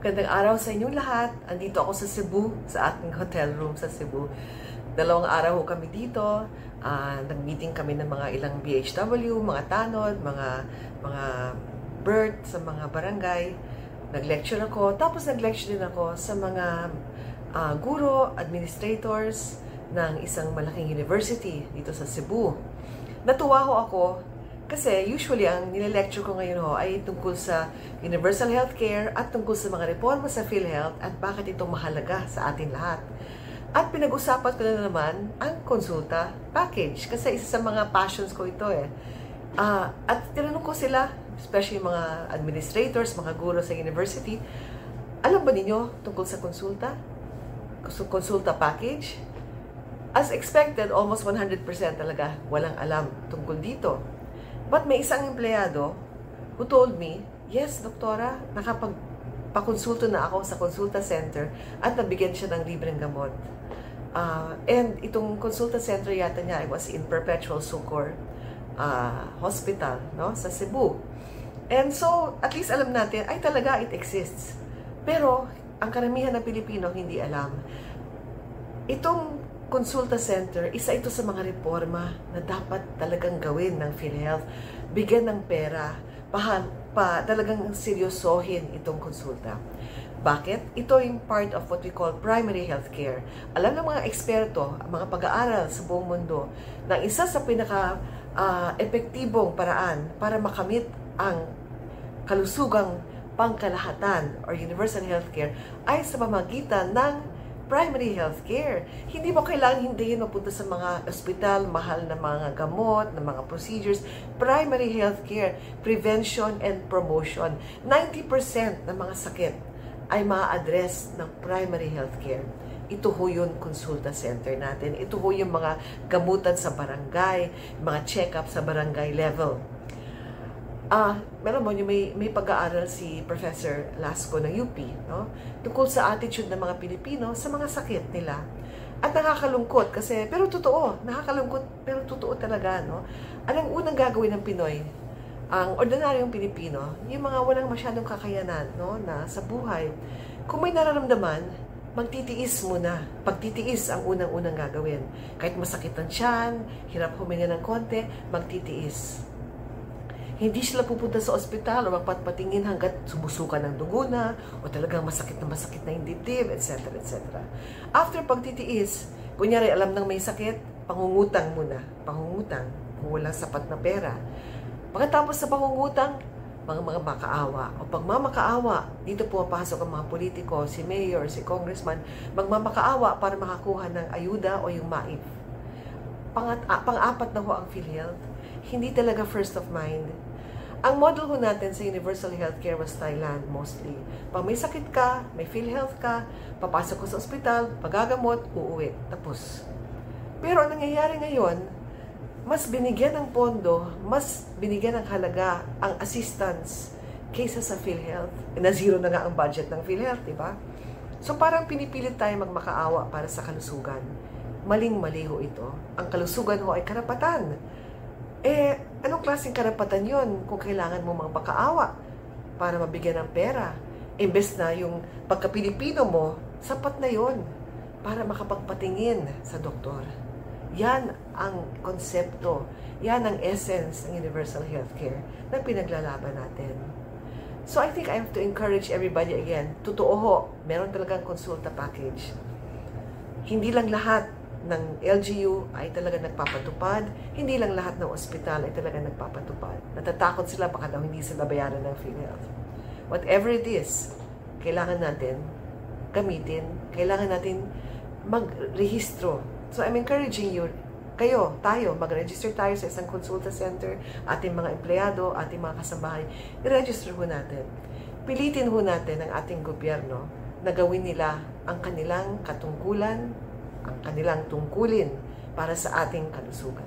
Magandang araw sa inyong lahat. Andito ako sa Cebu, sa ating hotel room sa Cebu. 2 araw kami dito. Nag-meeting kami ng mga ilang BHW, mga tanod, mga BERT sa mga barangay. Nag-lecture ako. Tapos nag-lecture din ako sa mga guro, administrators ng isang malaking university dito sa Cebu. Natuwa ho ako kasi usually ang nile-lecture ko ngayon ho ay tungkol sa universal healthcare at tungkol sa mga reforma sa PhilHealth at bakit ito mahalaga sa atin lahat. At pinag-usapan ko na naman ang konsulta package kasi isa sa mga passions ko ito eh. At tinanong ko sila, especially mga administrators, mga guro sa university, alam ba ninyo tungkol sa konsulta? Konsulta package? As expected, almost 100% talaga walang alam tungkol dito. But may isang empleyado who told me, yes, doktora, nakapagpakonsulto na ako sa consulta center at nabigyan siya ng libreng gamot. And itong consulta center yata niya, I was in Perpetual Succor Hospital, no, sa Cebu. And so, at least alam natin, ay talaga it exists. Pero, ang karamihan ng Pilipino hindi alam. Itong Consulta Center, isa ito sa mga reforma na dapat talagang gawin ng PhilHealth. Bigyan ng pera, talagang seryosohin itong konsulta. Bakit? Ito yung part of what we call primary healthcare. Alam ng mga eksperto, mga pag-aaral sa buong mundo, na isa sa pinaka-epektibong paraan para makamit ang kalusugang pangkalahatan or universal healthcare ay sa pamamagitan ng primary healthcare. Hindi mo kailangan hindihin mapunta sa mga ospital, mahal na mga gamot, na mga procedures. Primary healthcare, prevention and promotion. 90% ng mga sakit ay ma-address ng primary healthcare. Ito ho yung consulta center natin. Ito ho yung mga gamutan sa barangay, mga check-up sa barangay level. Meron mo, may pag-aaral si Professor Lasco ng UP, no? Tungkol sa attitude ng mga Pilipino sa mga sakit nila. At nakakalungkot kasi, pero totoo, nakakalungkot, pero totoo talaga, no? Anong unang gagawin ng Pinoy? Ang ordinaryong Pilipino, yung mga walang masyadong kakayanan, no, na sa buhay. Kung may nararamdaman, magtitiis muna. Pagtitiis ang unang-unang gagawin. Kahit masakit ang tiyan, hirap huminga ng konti, magtitiis. Hindi sila pupunta sa ospital o magpatpatingin hanggat sumusuka ng dugo na o talagang masakit na yung dibdib, etc. etc. After pagtitiis, kunyari alam nang may sakit, pangungutang muna. Pangungutang kung walang sapat na pera. Pagkatapos sa pangungutang, mga makaawa. O pag mamakaawa, dito pumapasok ang mga politiko, si mayor, si congressman, magmamakaawa para makakuha ng ayuda o yung MAIF. Pang-apat na ho ang PhilHealth. Hindi talaga first of mind. Ang model ho natin sa universal healthcare was Thailand mostly. Pag may sakit ka, may PhilHealth ka, papasok ko sa ospital, pagagamot, uuwi. Tapos. Pero ang nangyayari ngayon, mas binigyan ng pondo, mas binigyan ng halaga ang assistance kaysa sa PhilHealth. Na zero na nga ang budget ng PhilHealth, di ba? So parang pinipilit tayo magmakaawa para sa kalusugan. Maling-mali ho ito. Ang kalusugan ho ay karapatan. Anong klaseng karapatan yon kung kailangan mo magmakaawa para mabigyan ng pera? Imbes na yung pagka-Pilipino mo, sapat na yon para makapagpatingin sa doktor. Yan ang konsepto, yan ang essence ng universal healthcare na pinaglalaban natin. So I think I have to encourage everybody again, totoo ho, meron talagang consulta package. Hindi lang lahat ng LGU ay talaga nagpapatupad, hindi lang lahat ng ospital ay talaga nagpapatupad. Natatakot sila baka daw hindi sila bayaran ng PhilHealth. Whatever it is, kailangan natin gamitin, kailangan natin magrehistro. So I'm encouraging you, tayo, mag-register tayo sa isang consulta center, ating mga empleyado, ating mga kasambahay, i-register ho natin. Pilitin ho natin ang ating gobyerno na gawin nila ang kanilang katungkulan, ang kanilang tungkulin para sa ating kalusugan.